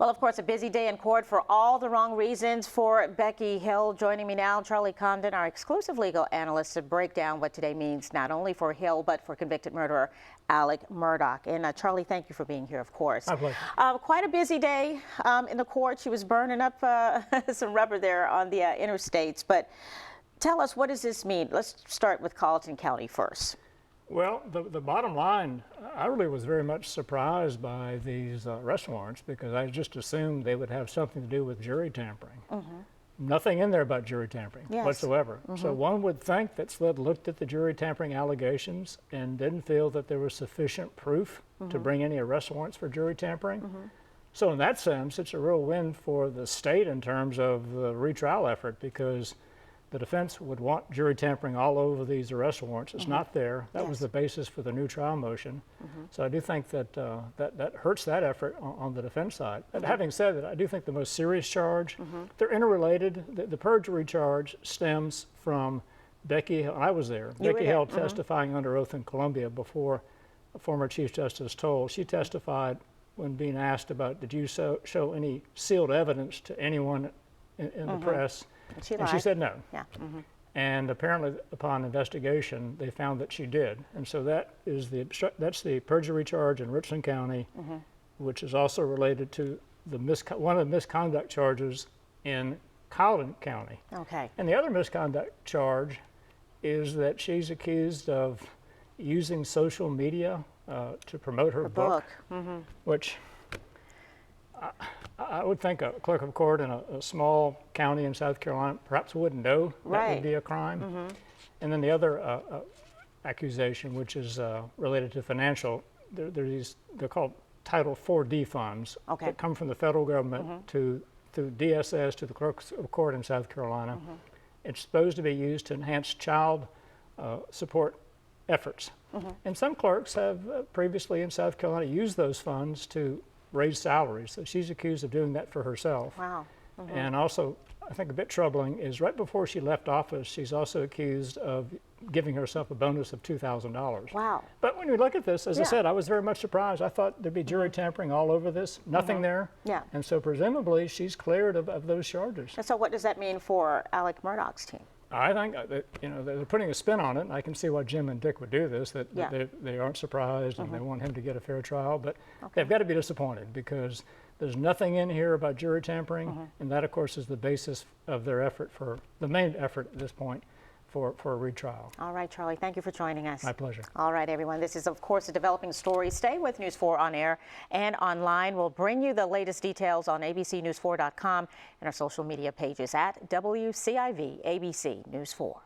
Well, of course, a busy day in court for all the wrong reasons for Becky Hill. Joining me now, Charlie Condon, our exclusive legal analyst, to break down what today means not only for Hill, but for convicted murderer Alex Murdaugh. And Charlie, thank you for being here, of course. My pleasure. Quite a busy day in the court. She was burning up some rubber there on the interstates. But tell us, what does this mean? Let's start with Colleton County first. Well, the bottom line, I really was very much surprised by these arrest warrants because I just assumed they would have something to do with jury tampering. Nothing in there about jury tampering whatsoever. So one would think that SLID looked at the jury tampering allegations and didn't feel that there was sufficient proof to bring any arrest warrants for jury tampering. So in that sense, it's a real win for the state in terms of the retrial effort, because the defense would want jury tampering all over these arrest warrants. It's not there. That was the basis for the new trial motion. So I do think that that hurts that effort on the defense side. And having said that, I do think the most serious charge, they're interrelated. The perjury charge stems from Becky Hill. I was there. Becky Hill testifying under oath in Columbia before former Chief Justice Toll. She testified when being asked about, did you show any sealed evidence to anyone in the press? And she said no. And apparently, upon investigation, they found that she did. And so that's the perjury charge in Richland County, which is also related to one of the misconduct charges in Colleton County. And the other misconduct charge is that she's accused of using social media to promote her book. Which I would think a clerk of court in a small county in South Carolina perhaps wouldn't know that would be a crime. And then the other accusation, which is related to financial, they're called Title 4D funds that come from the federal government through DSS to the clerks of court in South Carolina. It's supposed to be used to enhance child support efforts. And some clerks have previously in South Carolina used those funds to raise salaries. So she's accused of doing that for herself. And also, I think a bit troubling is right before she left office, she's also accused of giving herself a bonus of $2,000. But when you look at this, as I said, I was very much surprised. I thought there'd be jury tampering all over this. Nothing there. And so presumably she's cleared of those charges. And so what does that mean for Alex Murdaugh's team? I think that, they're putting a spin on it, and I can see why Jim and Dick would do this, that they aren't surprised and they want him to get a fair trial, but they've got to be disappointed because there's nothing in here about jury tampering, and that, of course, is the basis of their effort the main effort at this point for a retrial. All right, Charlie, thank you for joining us. My pleasure. All right, everyone, this is, of course, a developing story. Stay with News 4 on air and online. We'll bring you the latest details on abcnews4.com and our social media pages at WCIV ABC News 4.